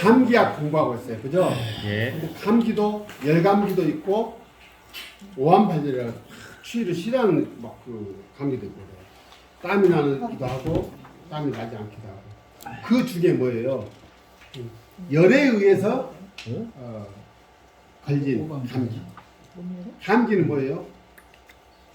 감기약 공부하고 있어요. 그죠? 예. 근데 감기도 열감기도 있고 오한발열이라 추위를 싫어하는 막 그 감기도 있고 그래요. 땀이 나기도 하고 땀이 나지 않기도 하고 그 중에 뭐예요? 열에 의해서 걸린 감기. 감기는 뭐예요?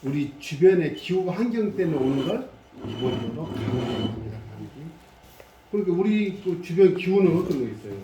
우리 주변의 기후 환경 때문에 오는 걸 기본적으로 감기입니다. 감기. 그러니까 우리 그 주변 기후는 어떤 거 있어요?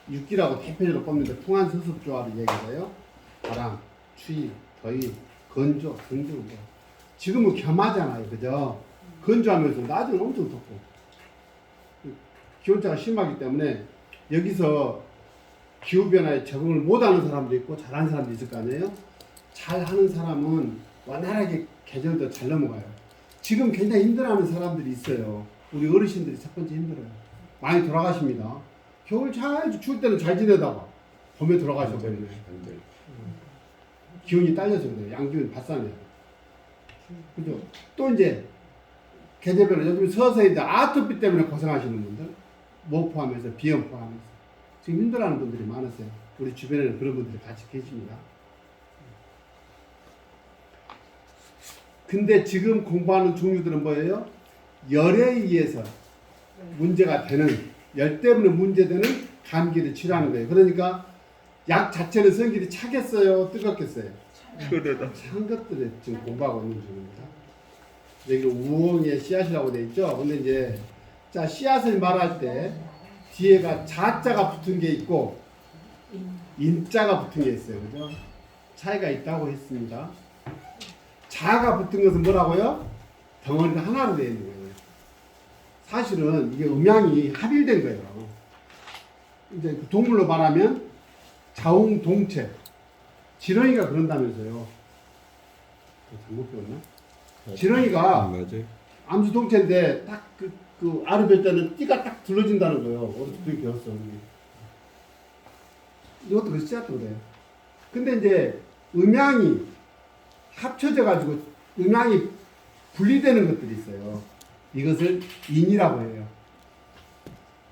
육기라고 대표적으로 꼽는데 풍한서습 조합이 얘기해요. 바람, 추위, 더위, 건조 등등. 뭐. 지금은 겸하잖아요, 그죠? 건조하면서 낮은 엄청 덥고 기온차가 심하기 때문에 여기서 기후 변화에 적응을 못하는 사람도 있고 잘하는 사람도 있을 거 아니에요? 잘하는 사람은 원활하게 계절도 잘 넘어가요. 지금 굉장히 힘들어하는 사람들이 있어요. 우리 어르신들이 첫 번째 힘들어요. 많이 돌아가십니다. 겨울 잘 추울 때는 잘 지내다가 봄에 돌아가셔버리네. 기운이 딸려서 그래요. 양기운이 발산해요. 그죠? 또 이제 계절별로 요즘 서서히 이제 아토피 때문에 고생하시는 분들, 목 포함해서 비염 포함해서 지금 힘들어하는 분들이 많으세요. 우리 주변에는 그런 분들이 같이 계십니다. 근데 지금 공부하는 종류들은 뭐예요? 열에 의해서 문제가 되는, 열 때문에 문제되는 감기를 치료하는 거예요. 그러니까 약 자체는 성질이 차겠어요? 뜨겁겠어요? 찬 것들을 지금 공부하고 있는 중입니다. 여기 우엉의 씨앗이라고 되어 있죠? 근데 이제, 자, 씨앗을 말할 때 뒤에가 자자가 붙은 게 있고 인자가 붙은 게 있어요. 그죠? 차이가 있다고 했습니다. 자가 붙은 것은 뭐라고요? 덩어리가 하나로 되어 있는 거예요. 사실은 이게 음양이 합일된 거예요. 이제 동물로 말하면 자웅동체. 지렁이가 그런다면서요. 잘못 배웠나? 지렁이가 암수동체인데 딱 그 알을 뵐 때는 띠가 딱 둘러진다는 거예요. 어디서 그렇게 배웠어. 이것도 그 씨앗도 그래요. 근데 이제 음양이 합쳐져 가지고 음양이 분리되는 것들이 있어요. 이것을 인이라고 해요.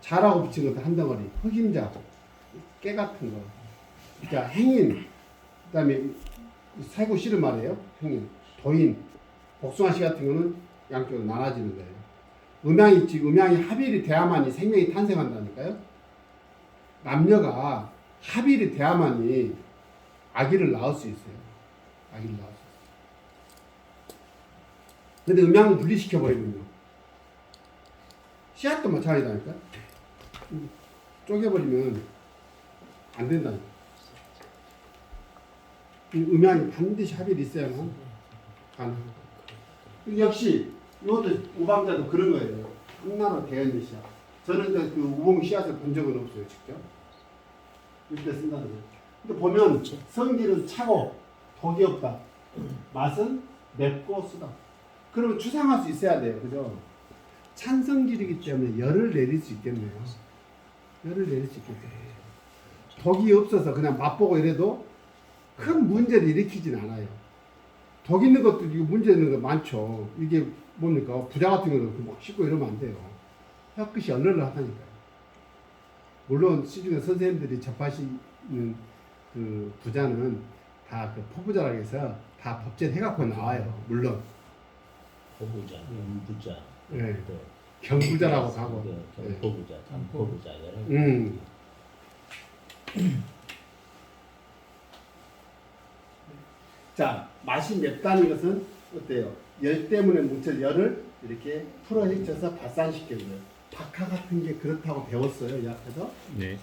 자라고 붙인 것도 한 덩어리, 흑임자, 깨 같은 거. 그러니까 행인, 그다음에 살구 씨를 말해요. 행인, 도인, 복숭아 씨 같은 거는 양쪽으로 나눠지는 거예요. 음양이 있지, 음양이 합일이 돼야만이 생명이 탄생한다니까요. 남녀가 합일이 돼야만이 아기를 낳을 수 있어요. 아기를 낳을 수 있어요. 근데 음양을 분리시켜버리면요. 씨앗도 마찬가지다니까. 쪼개버리면 안 된다니까. 음양이 반드시 합일이 있어야만 가능합니다. 역시 이것도 우방자도 그런 거예요. 하나로 되어 있는 씨앗. 저는 그 우엉 씨앗을 본 적은 없어요, 직접. 이때 쓴다는 거예요. 근데 보면 성질은 차고 독이 없다. 맛은 맵고 쓰다. 그러면 추상할 수 있어야 돼요, 그죠? 찬 성질이기 때문에 열을 내릴 수 있겠네요. 열을 내릴 수 있겠네요. 독이 없어서 그냥 맛보고 이래도 큰 문제를 일으키진 않아요. 독 있는 것도 이거 문제 있는 거 많죠. 이게 뭡니까? 부자 같은 거는 막 씻고 이러면 안 돼요. 혀끝이 얼얼을 하다니까요. 물론 시중에 선생님들이 접하시는 그 부자는 다 그 포부자라고 해서 다 법제 해갖고 나와요. 물론. 포부자, 부자, 네. 경부자라고 하고. 경포부자, 담포부자 자, 맛이 맵다는 것은 어때요? 열 때문에 뭉칠 열을 이렇게 풀어헤쳐서 발산시켜줘요. 박하 같은 게 그렇다고 배웠어요, 이 앞에서. 네.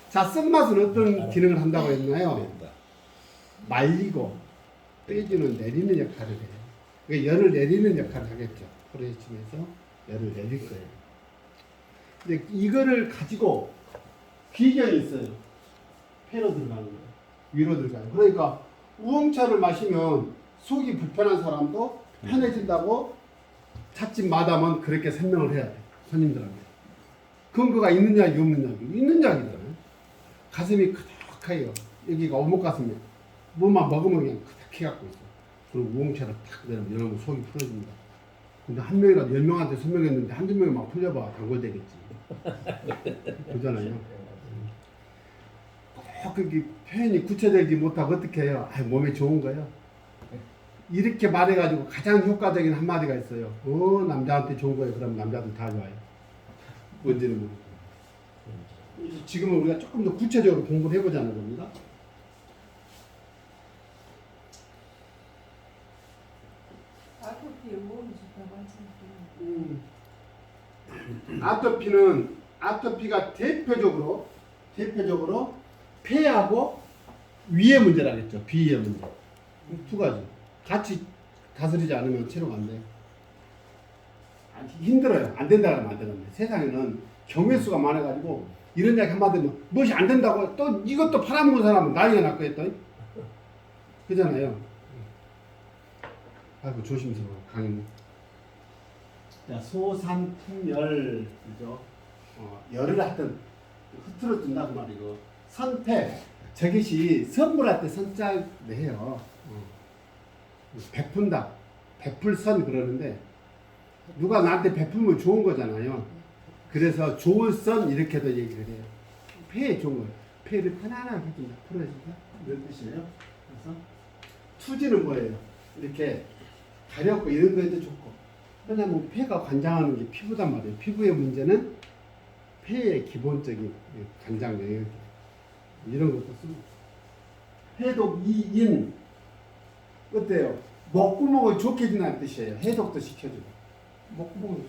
자, 쓴맛은 어떤 기능을 한다고 했나요? 말리고 빼주는 내리는 역할을 해요. 그러니까 열을 내리는 역할을 하겠죠. 풀어헤치면서 열을 내릴 거예요. 근데 이거를 가지고 비결이 있어요. 폐로 들어가는 거예요. 위로 들어가요. 그러니까 우엉차를 마시면 속이 불편한 사람도 편해진다고 찻집 마담은 그렇게 설명을 해야 돼. 손님들한테. 근거가 있는 약이 없는 약이 있는 약이잖아요. 가슴이 크닥해요. 여기가 오목 가슴이야. 뭐만 먹으면 그냥 크닥해갖고 있어. 그리고 우엉차를 탁 내면 여러분 속이 풀어집니다. 근데 한 명이라도 10명한테 설명했는데 한두 명이 막 풀려봐. 단골되겠지. 그잖아요. 꼭 그게 표현이 구체적이지 못하고 어떻게 해요? 아, 몸에 좋은 거예요. 이렇게 말해가지고 가장 효과적인 한마디가 있어요. 남자한테 좋은 거예요. 그럼 남자들 다 좋아요. 뭔지는 모르고. 지금은 우리가 조금 더 구체적으로 공부를 해보자는 겁니다. 아토피에 몸이 좋다고 하시는 아토피가 대표적으로 폐하고 위의 문제라겠죠. 비위의 문제. 두 가지. 같이 다스리지 않으면 치료가 안 돼요. 힘들어요. 안 된다고 하면 안 되는데 세상에는 경매수가 많아가지고 이런 이야기 한마디 하면 무엇이 안 된다고 또 이것도 팔아먹은 사람은 난리가 났고 했더니 그잖아요. 아이고 조심스러워 강의. 자, 소산풍열 그죠? 열을 하여튼 흐트러진다 그 말이고 선패 저것이 선물할 때 선자를 해요. 베푼다 베풀선 그러는데 누가 나한테 베풀면 좋은 거잖아요. 그래서 좋은 선 이렇게도 얘기를 해요. 폐에 좋은 거예요. 폐를 편안하게 해준다 풀어준다 이런 뜻이에요. 그래서 투지는 뭐예요? 이렇게 가렵고 이런 거에도 좋고 왜냐면 폐가 관장하는 게 피부단 말이에요. 피부의 문제는 폐의 기본적인 관장 영역 이런 것도 쓰고 해독 이인 어때요? 목구멍을 좋게 해준다는 뜻이에요. 해독도 시켜주고 목구멍을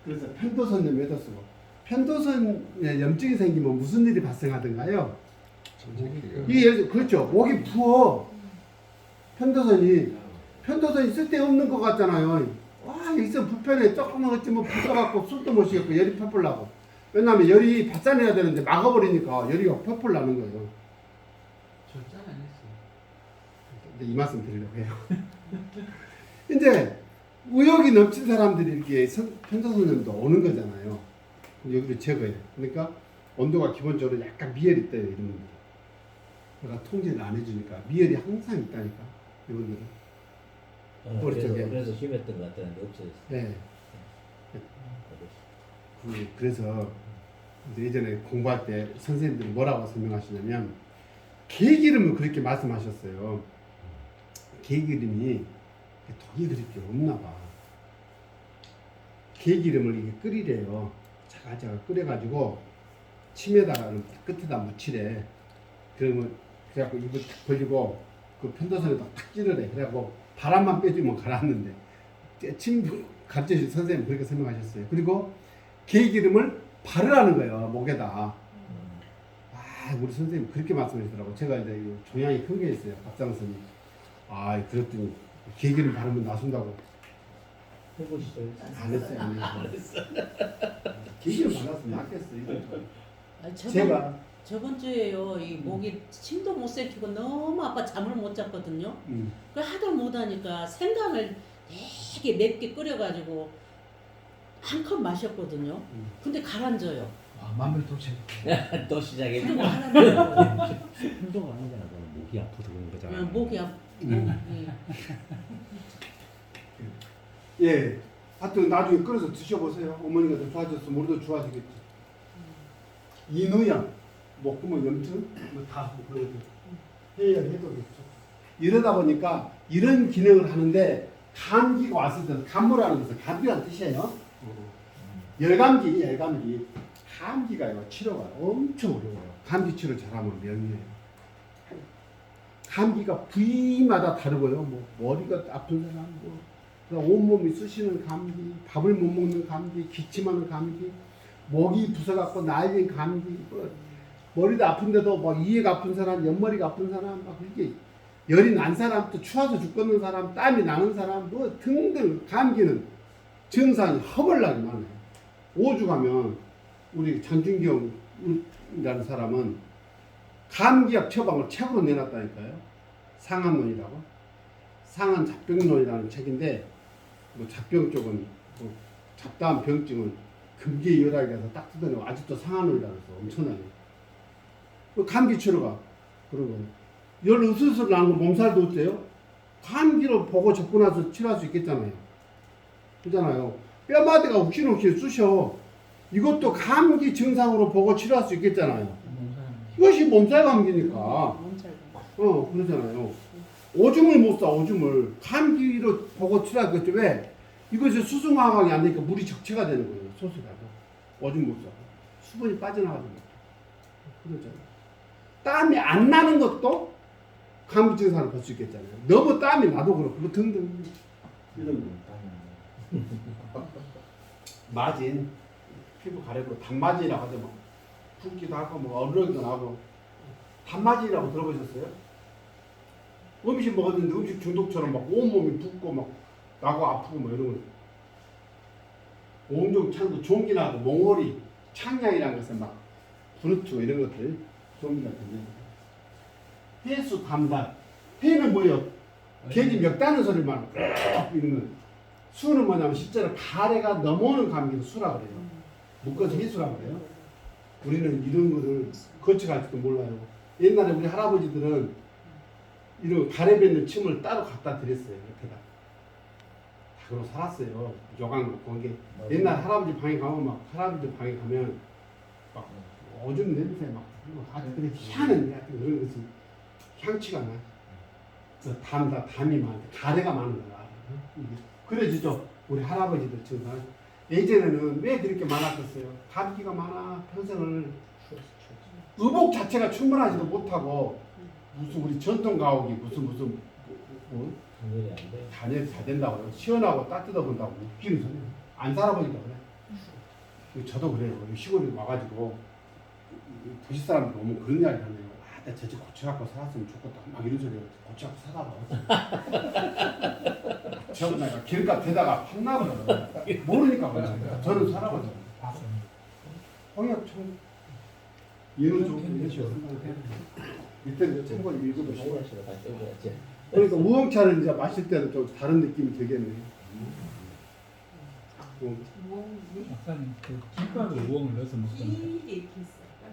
그래서 편도선염 왜도 쓰고 편도선에 염증이 생기면 무슨 일이 발생하던가요? 이게 예를 들어 그렇죠. 목이 부어 편도선이 쓸데없는 것 같잖아요. 와 여기서 불편해 조금만 어찌 뭐 붙어갖고 술도 못 쉬겠고 열이 펄펄 나고 왜냐하면 열이 발산해야 되는데 막아버리니까 열이 펄펄 나는 거예요. 저짠 안 했어요. 이 말씀 드리려고 해요. 이제 의욕이 넘친 사람들이 이렇게 편도선염도 오는 거잖아요. 여기를 제거해요. 그러니까 온도가 기본적으로 약간 미열이 떠요. 이런 분들. 내가 통제를 안 해주니까 미열이 항상 있다니까 이분들은. 그래서 심했던 것 같았는데 없어졌어요. 네. 그래서 예전에 공부할 때 선생님들이 뭐라고 설명하시냐면 개기름을 그렇게 말씀하셨어요. 개기름이 독이 그렇게 없나 봐. 개기름을 이게 끓이래요. 자가자가 끓여가지고 침에다가 끝에다 묻히래. 그러면 그래갖고 입을 탁 벌리고 그 편도선에다 탁 찌르래. 그래갖고 바람만 빼주면 가라앉는데 침 가르쳐주신 선생님 그렇게 설명하셨어요. 그리고 개기름을 바르라는 거예요. 목에다. 아 우리 선생님 그렇게 말씀하시더라고. 제가 이제 종양이 큰 게 있어요. 갑상선이. 아 들었더니 개기름 바르면 나순다고. 해보시죠. 안 했어요. 안 했어요. 개기름 발랐으면 낫겠어요. 아니, 제가 저번 주에요. 이 목이 침도 못 삼키고 너무 아파 잠을 못 잤거든요. 그 하도 못하니까 생강을 되게 맵게 끓여가지고 한 컵 마셨거든요. 근데 가라앉아요. 아, 마늘 도체. 또 시작해. 그리고 가라앉아요. 힘도가 아니잖아. 목이 아파서 그런 거잖아. 그냥 목이 아파. 예. 하여튼 나중에 끓여서 드셔보세요. 어머니가 더 좋아졌어. 우리도 좋아지겠지. 인후염, 목구멍 염증, 뭐다 그런 거 해야 해도겠죠. 이러다 보니까 이런 기능을 하는데 감기가 왔을 때는 감모라는 것은 감기라는 뜻이에요. 열감기. 감기가요 치료가 엄청 어려워요. 감기 치료 잘하면 명이에요. 감기가 부위마다 다르고요. 뭐 머리가 아픈 사람, 뭐 온몸이 쑤시는 감기, 밥을 못 먹는 감기, 기침하는 감기, 목이 부서갖고 날린 감기, 뭐 머리도 아픈데도 뭐 이해가 아픈 사람, 옆머리가 아픈 사람, 막 이렇게 열이 난 사람, 또 추워서 죽겠는 사람, 땀이 나는 사람, 뭐 등등 감기는 증상이 허벌나게 많아요. 오죽하면 우리 장준경이라는 사람은 감기약 처방을 책으로 내놨다니까요. 상한론이라고. 상한잡병론이라는 책인데 뭐 잡병 쪽은 뭐 잡다한 병증은 금기열하게 해서 딱 뜯어내고 아직도 상한론이라고 해서 엄청나게. 그 감기 치료가 그런 거예요. 열 으슬으슬 나는 거 몸살도 어때요? 감기로 보고 접근해서 치료할 수 있겠잖아요. 그잖아요. 뼈마디가 욱신욱신 쑤셔. 이것도 감기 증상으로 보고 치료할 수 있겠잖아요. 몸살. 이것이 몸살 감기니까. 몸살. 그러잖아요. 오줌을 못 싸, 오줌을. 감기로 보고 치료하겠죠. 왜? 이것이 수승화학이 안 되니까 물이 적체가 되는 거예요. 소수라도. 오줌 못 싸고. 수분이 빠져나가지 못해. 그러잖아요. 땀이 안 나는 것도 감기 증상을 볼 수 있겠잖아요. 너무 땀이 나도 그렇고, 뭐 등등. 이런 거. 마진. 피부 가렵고, 단마진이라고 하죠. 뭐. 붓기도 하고, 뭐, 얼룩도 나고. 단마진이라고 들어보셨어요? 음식 먹었는데 음식 중독처럼 막 온몸이 붓고 막 나고 아프고 뭐 이런 거. 온종 창도 종기 나고 몽골이 창량이라는 것은 막 브루트 이런 것들 종기 같은데. 해수 담달. 해는 뭐예요? 괜히 멱 다는 소리만 이런 거. 수는 뭐냐면 실제로 가래가 넘어오는 감기를 수라 그래요. 묶어서 해수라 그래요. 우리는 이런 거를 거쳐갈지도 몰라요. 옛날에 우리 할아버지들은 이런 가래 뱉는 침을 따로 갖다 드렸어요. 옆에다. 다 그러고 살았어요. 요강 놓고 한 게. 옛날 할아버지 방에 가면 막 할아버지 방에 가면 막 오줌 냄새 막 아주 그래 희한한 같은 그런 것이 향취가 나. 담이 많아. 가래가 많은 거야. 그래지죠. 우리 할아버지들 증상. 예전에는 왜 그렇게 많았겠어요? 감기가 많아. 평생을 의복 자체가 충분하지도 못하고 무슨 우리 전통 가옥이 무슨 뭐 단열이 안 돼. 단열이 잘 된다고요. 시원하고 따뜻해 본다고 웃기는 소리예요. 안 살아보니까 그래. 저도 그래요. 시골에 와가지고 도시 사람들 오면 그런 이야기 하네요. 아, 나 저집 고쳐갖고 살았으면 좋겠다. 막 이런 소리 고쳐갖고 살아봐. 저도 내가 길값 대다가 혼나거든. 모르니까 그러죠. 저는 살아보죠. 홍역 총 얘는 좀 이렇죠. 밑에 참고 읽어도 쉬워. 시가 다 떼줘야지. 그러니까 우엉차를 이제 마실 때는 좀 다른 느낌이 들겠네. 박사님 그 김밥에 우엉을 넣어서 먹던데.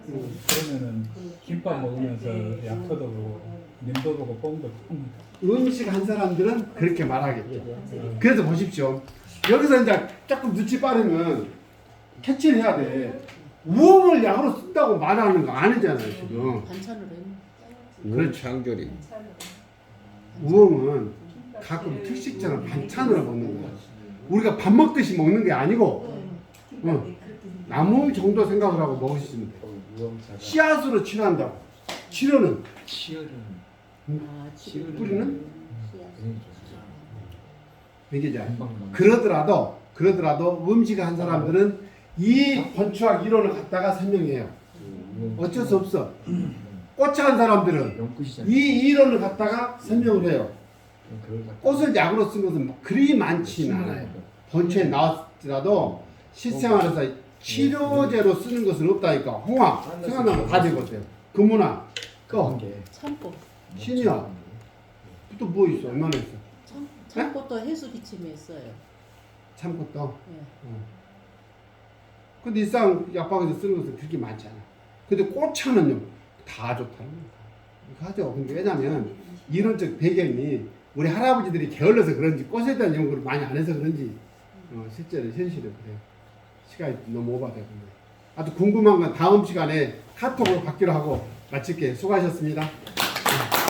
그러면은 김밥 먹으면서 약효도 그러고 냄도 그고 뽕도 큽니다. 음식 한 사람들은 그렇게 말하겠죠. 그래서 보십시오. 여기서 이제 조금 눈치 빠르면 캐치를 해야 돼. 우엉을 약으로 쓴다고 말하는 거 아니잖아요, 지금. 반찬으로 했네. 그렇죠. 장조림. 우엉은 가끔 특식처럼 반찬으로 먹는 거야. 우리가 밥 먹듯이 먹는 게 아니고, 나무 정도 생각을 하고 먹으시면 돼. 씨앗으로 치료한다고. 치료는 뿌리는 이게 그러더라도 음식 한 사람들은 이 건축학 이론을 갖다가 설명해요. 어쩔 수 없어. 꽃차 한 사람들은 이 이론을 갖다가 설명을 해요. 꽃을 약으로 쓴 것은 그리 많지는 않아요. 본체에 나왔더라도 실생활에서 치료제로 쓰는 것은 없다니까. 홍합 생각나면 다 되거든요. 금문화 또 참꽃. 신이야. 또 뭐 있어? 얼마나 있어? 참꽃도 해수 기침에 써요. 참꽃도. 예. 근데 일상 약방에서 쓰는 것은 그렇게 많지 않아. 근데 꽃차는요 다 좋다는 거야. 하죠. 근데 왜냐면 이론적 배경이 우리 할아버지들이 게을러서 그런지 꽃에 대한 연구를 많이 안 해서 그런지 실제로 현실은 그래요. 시간이 너무 오버되고. 아주 궁금한 건 다음 시간에 카톡으로 받기로 하고 마칠게요. 수고하셨습니다.